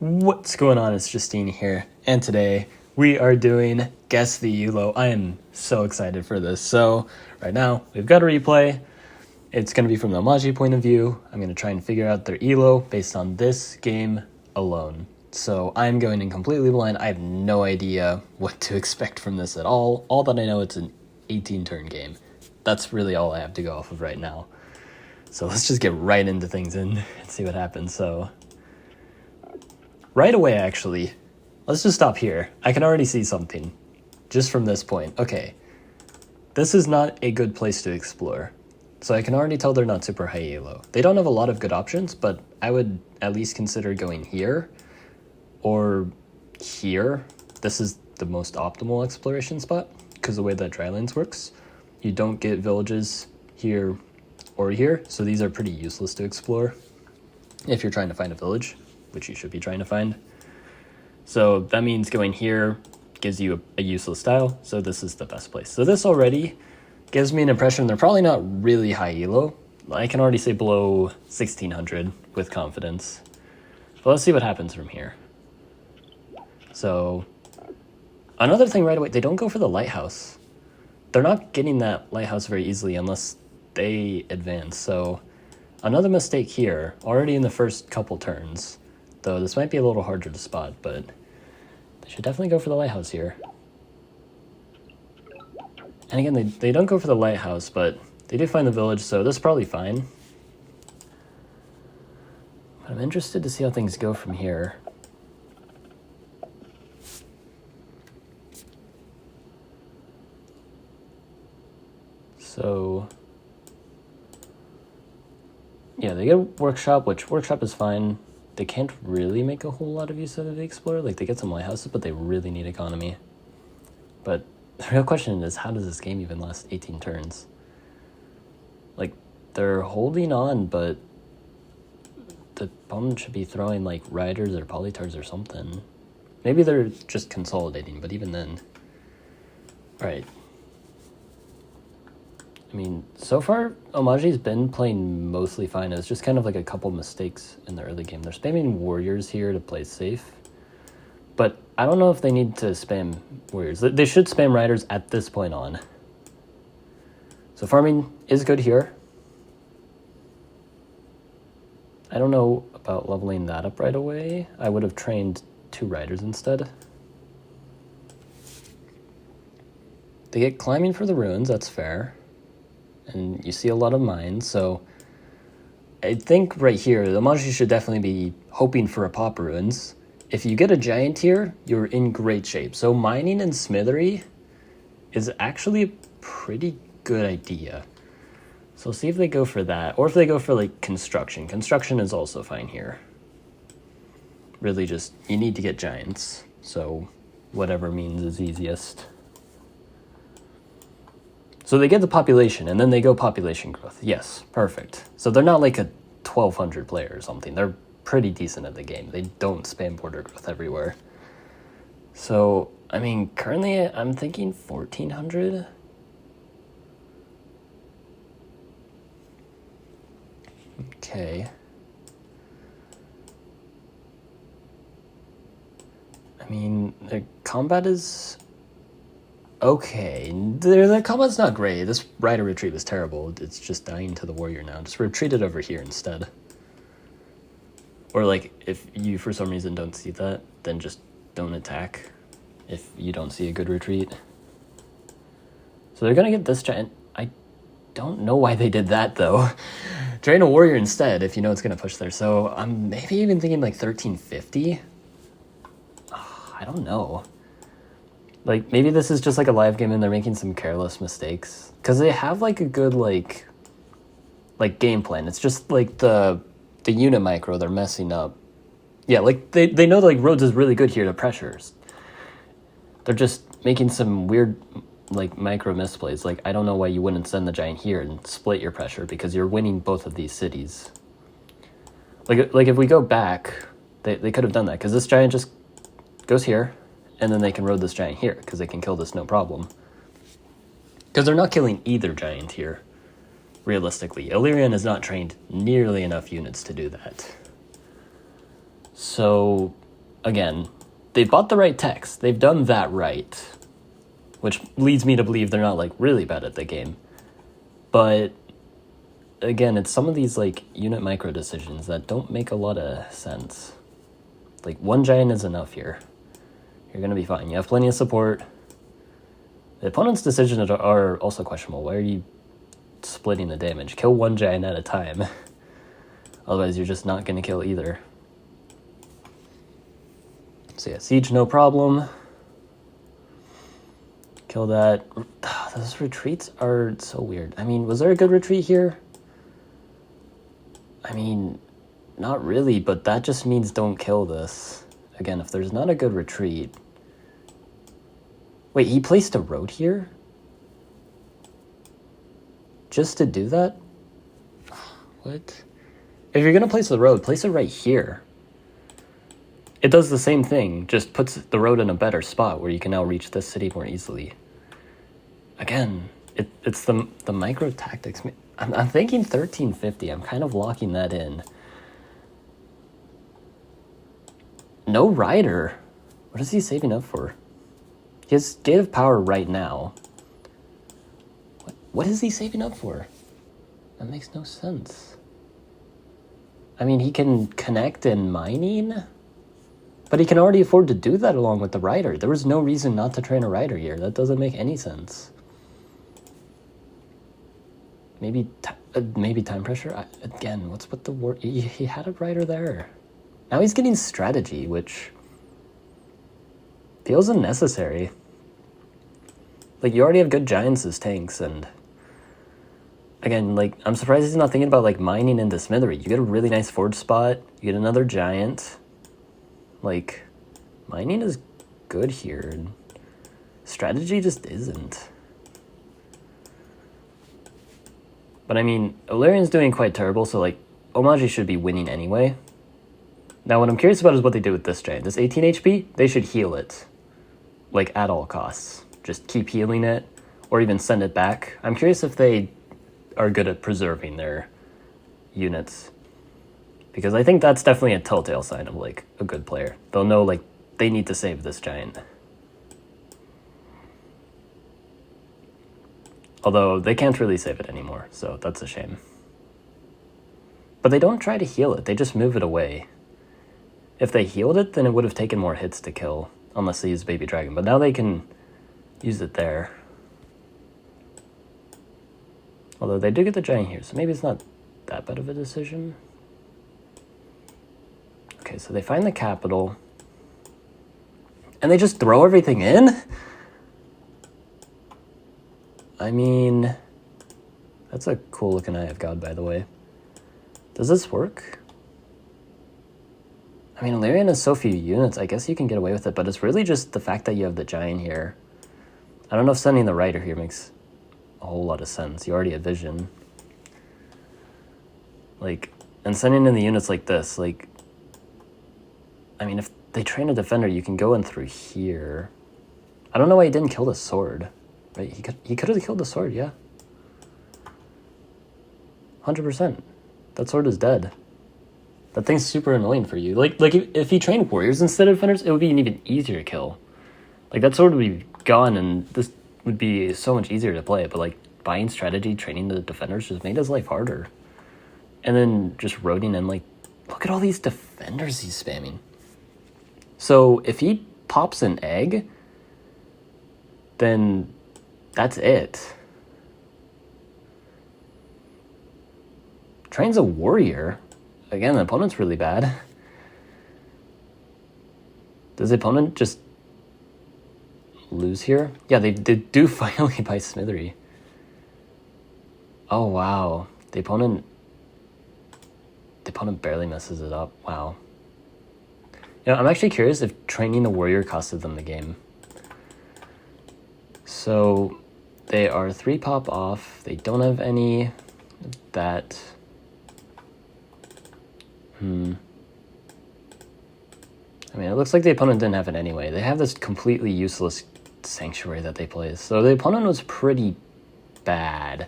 What's going on? It's Justeeni here, and today we are doing Guess the ELO. I am so excited for this. So, right now, we've got a replay. It's going to be from the Omaji point of view. I'm going to try and figure out their ELO based on this game alone. So, I'm going in completely blind. I have no idea what to expect from this at all. All that I know, it's an 18-turn game. That's really all I have to go off of right now. So, let's just get right into things and see what happens. So, right away, actually, let's just stop here. I can already see something just from this point. Okay, this is not a good place to explore. So I can already tell they're not super high elo. They don't have a lot of good options, but I would at least consider going here or here. This is the most optimal exploration spot because the way that Drylands works, you don't get villages here or here. So these are pretty useless to explore if you're trying to find a village, which you should be trying to find. So that means going here gives you a useless tile, so this is the best place. So this already gives me an impression they're probably not really high elo. I can already say below 1600 with confidence. But let's see what happens from here. So another thing right away, they don't go for the lighthouse. They're not getting that lighthouse very easily unless they advance. So another mistake here, already in the first couple turns. Though this might be a little harder to spot, but they should definitely go for the lighthouse here. And again, they don't go for the lighthouse, but they do find the village, so this is probably fine. But I'm interested to see how things go from here. So yeah, they get a workshop, which workshop is fine. They can't really make a whole lot of use of the Explorer. Like, they get some lighthouses, but they really need economy. But the real question is, how does this game even last 18 turns? Like, they're holding on, but the opponent should be throwing, like, riders or polytars or something. Maybe they're just consolidating, but even then. Alright. I mean, so far, Omaji's been playing mostly fine. It's just kind of like a couple mistakes in the early game. They're spamming warriors here to play safe. But I don't know if they need to spam warriors. They should spam riders at this point on. So farming is good here. I don't know about leveling that up right away. I would have trained 2 riders instead. They get climbing for the ruins, that's fair. And you see a lot of mines, so I think right here, the Omaji should definitely be hoping for a pop ruins. If you get a giant here, you're in great shape. So mining and smithery is actually a pretty good idea. So see if they go for that, or if they go for like construction. Construction is also fine here. Really just, you need to get giants, so whatever means is easiest. So they get the population, and then they go population growth. Yes, perfect. So they're not like a 1,200 player or something. They're pretty decent at the game. They don't spam border growth everywhere. So, I mean, currently I'm thinking 1,400. Okay. I mean, the combat is okay. The combat's not great. This rider retreat was terrible. It's just dying to the warrior now. Just retreat it over here instead. Or like, if you for some reason don't see that, then just don't attack if you don't see a good retreat. So they're gonna get this giant. I don't know why they did that though. Train a warrior instead if you know it's gonna push there. So I'm maybe even thinking like 1350. I don't know. Like, maybe this is just like a live game and they're making some careless mistakes. Because they have like a good like game plan. It's just like the unit micro they're messing up. Yeah, like they know like Rhodes is really good here to pressures. They're just making some weird like micro misplays. Like, I don't know why you wouldn't send the giant here and split your pressure because you're winning both of these cities. Like if we go back, they could have done that because this giant just goes here. And then they can road this giant here, because they can kill this no problem. Because they're not killing either giant here, realistically. Illyrian has not trained nearly enough units to do that. So again, they've bought the right techs. They've done that right, which leads me to believe they're not, like, really bad at the game. But, again, it's some of these, like, unit micro decisions that don't make a lot of sense. Like, one giant is enough here. You're going to be fine. You have plenty of support. The opponent's decisions are also questionable. Why are you splitting the damage? Kill one giant at a time. Otherwise, you're just not going to kill either. So yeah, siege, no problem. Kill that. Those retreats are so weird. I mean, was there a good retreat here? I mean, not really, but that just means don't kill this. Again, if there's not a good retreat... Wait, he placed a road here? Just to do that? What? If you're going to place the road, place it right here. It does the same thing, just puts the road in a better spot where you can now reach this city more easily. Again, it's the micro tactics. I'm thinking 1350. I'm kind of locking that in. No rider. What is he saving up for? He has Gate of Power right now. What is he saving up for? That makes no sense. I mean, he can connect in mining, but he can already afford to do that along with the rider. There was no reason not to train a rider here. That doesn't make any sense. Maybe time pressure? Again, what's with the war? He had a rider there. Now he's getting strategy, which feels unnecessary. Like, you already have good giants as tanks, and again, like, I'm surprised he's not thinking about, like, mining into smithery. You get a really nice forge spot, you get another giant. Like, mining is good here, and strategy just isn't. But I mean, Illyrian's doing quite terrible, so, like, Omaji should be winning anyway. Now, what I'm curious about is what they do with this giant. This 18 HP, they should heal it. Like, at all costs. Just keep healing it, or even send it back. I'm curious if they are good at preserving their units. Because I think that's definitely a telltale sign of, like, a good player. They'll know, like, they need to save this giant. Although, they can't really save it anymore, so that's a shame. But they don't try to heal it, they just move it away. If they healed it, then it would have taken more hits to kill, unless they use Baby Dragon. But now they can use it there. Although they do get the giant here, so maybe it's not that bad of a decision. Okay, so they find the capital. And they just throw everything in? I mean, that's a cool looking Eye of God, by the way. Does this work? I mean, Illyrian has so few units, I guess you can get away with it, but it's really just the fact that you have the giant here. I don't know if sending the rider here makes a whole lot of sense. You already have vision. Like, and sending in the units like this, like, I mean, if they train a defender, you can go in through here. I don't know why he didn't kill the sword. Right? He could have killed the sword, yeah. 100%. That sword is dead. That thing's super annoying for you. Like if he trained warriors instead of defenders, it would be an even easier kill. Like, that sword would be gone, and this would be so much easier to play. But, like, buying strategy, training the defenders just made his life harder. And then just roading in, like, look at all these defenders he's spamming. So if he pops an egg, then that's it. Trains a warrior. Again, the opponent's really bad. Does the opponent just lose here? Yeah, they do finally buy Smithery. Oh, wow. The opponent barely messes it up. Wow. You know, I'm actually curious if training the warrior costed them the game. So they are 3 pop off. They don't have any that... I mean, it looks like the opponent didn't have it anyway. They have this completely useless sanctuary that they play. So the opponent was pretty bad.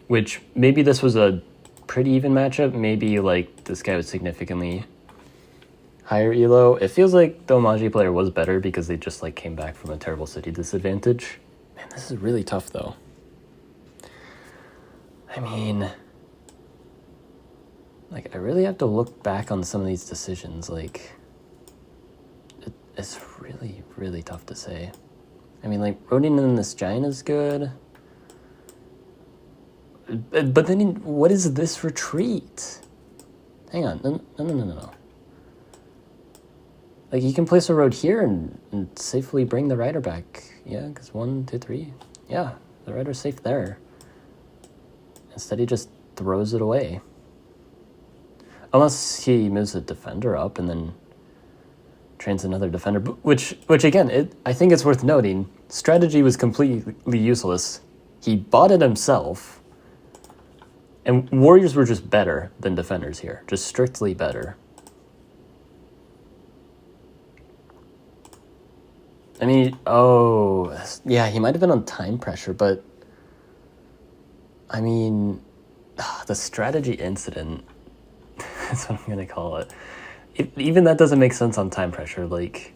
Which, maybe this was a pretty even matchup. Maybe, like, this guy was significantly higher elo. It feels like the Omaji player was better because they just like came back from a terrible city disadvantage. Man, this is really tough though. I mean, like I really have to look back on some of these decisions. Like, it's really, really tough to say. I mean, like, roading in this giant is good. But then, what is this retreat? Hang on. No. Like, you can place a road here and safely bring the rider back. Yeah, because 1, 2, 3. Yeah, the rider's safe there. Instead, he just throws it away. Unless he moves a defender up and then trains another defender, which again, I think it's worth noting, strategy was completely useless. He bought it himself, and warriors were just better than defenders here, just strictly better. I mean, oh, yeah, he might have been on time pressure, but I mean, the strategy incident, that's what I'm going to call it. Even that doesn't make sense on time pressure. Like,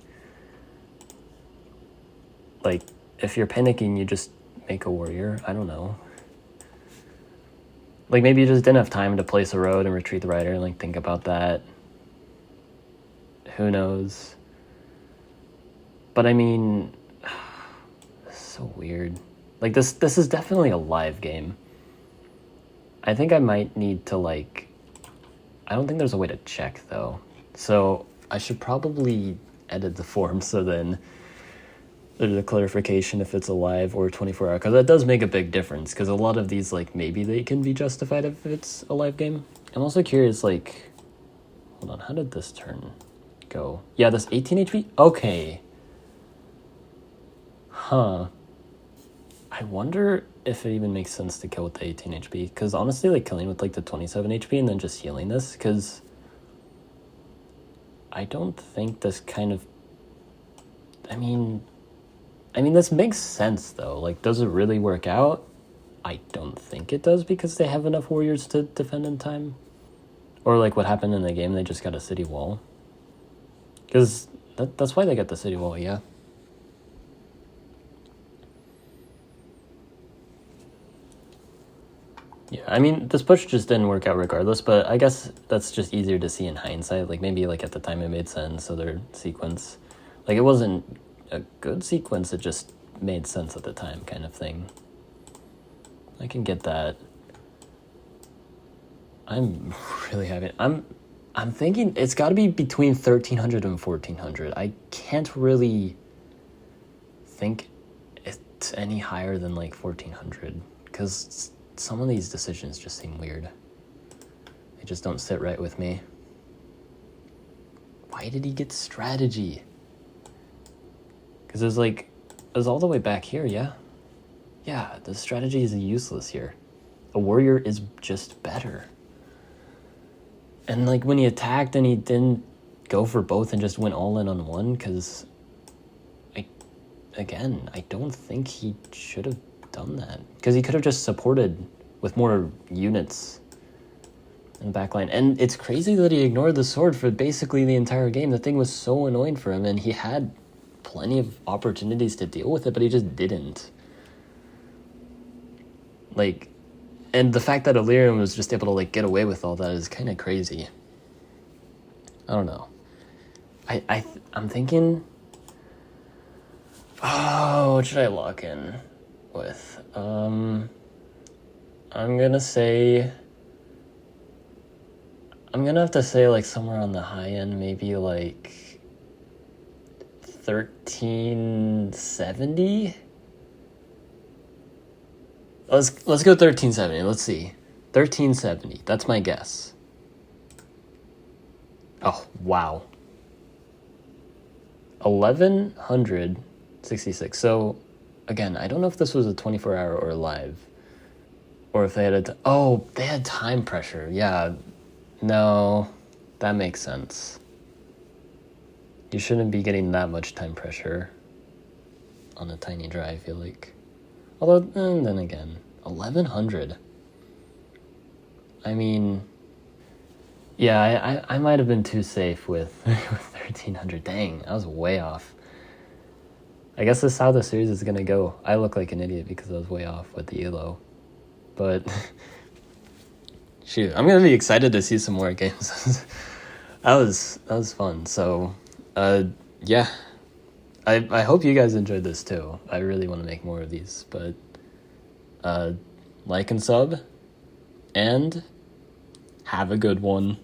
if you're panicking, you just make a warrior. I don't know. Like, maybe you just didn't have time to place a road and retreat the rider and, like, think about that. Who knows? But, I mean, this is so weird. Like, this is definitely a live game. I think I might need to, like... I don't think there's a way to check, though. So I should probably edit the form so then there's a clarification if it's a live or 24-hour, because that does make a big difference, because a lot of these, like, maybe they can be justified if it's a live game. I'm also curious, like, hold on, how did this turn go? Yeah, this 18 HP? Okay. Huh. I wonder if it even makes sense to kill with the 18 HP, because honestly, like, killing with, like, the 27 HP and then just healing this, because I don't think this kind of... I mean, this makes sense, though. Like, does it really work out? I don't think it does, because they have enough warriors to defend in time. Or, like, what happened in the game, they just got a city wall. Because that's why they got the city wall, yeah. Yeah, I mean, this push just didn't work out regardless, but I guess that's just easier to see in hindsight. Like, maybe, like, at the time it made sense, so their sequence... Like, it wasn't a good sequence, it just made sense at the time, kind of thing. I can get that. I'm really happy. I'm thinking it's got to be between 1,300 and 1,400. I can't really think it's any higher than, like, 1,400, because... some of these decisions just seem weird. They just don't sit right with me. Why did he get strategy? Because it was all the way back here, yeah? Yeah, the strategy is useless here. A warrior is just better. And, like, when he attacked and he didn't go for both and just went all in on one, because, again, I don't think he should have done that, because he could have just supported with more units in the backline. And it's crazy that he ignored the sword for basically the entire game. The thing was so annoying for him, and he had plenty of opportunities to deal with it, but he just didn't. Like, and the fact that Illyrium was just able to, like, get away with all that is kind of crazy. I don't know. I'm thinking, oh, what should I lock in with? I'm gonna have to say, like, somewhere on the high end, maybe like 1370. Let's go 1370. Let's see, 1370. That's my guess. Oh wow, 1166. So again, I don't know if this was a 24-hour or live, or if they had they had time pressure. Yeah, no, that makes sense. You shouldn't be getting that much time pressure on a tiny dry, I feel like. Although, then again, 1100. I mean, Yeah, I might have been too safe with 1300. Dang, I was way off. I guess this is how the series is gonna go. I look like an idiot because I was way off with the elo. But shoot, I'm gonna be excited to see some more games. that was fun. So yeah. I hope you guys enjoyed this too. I really want to make more of these, but like and sub, and have a good one.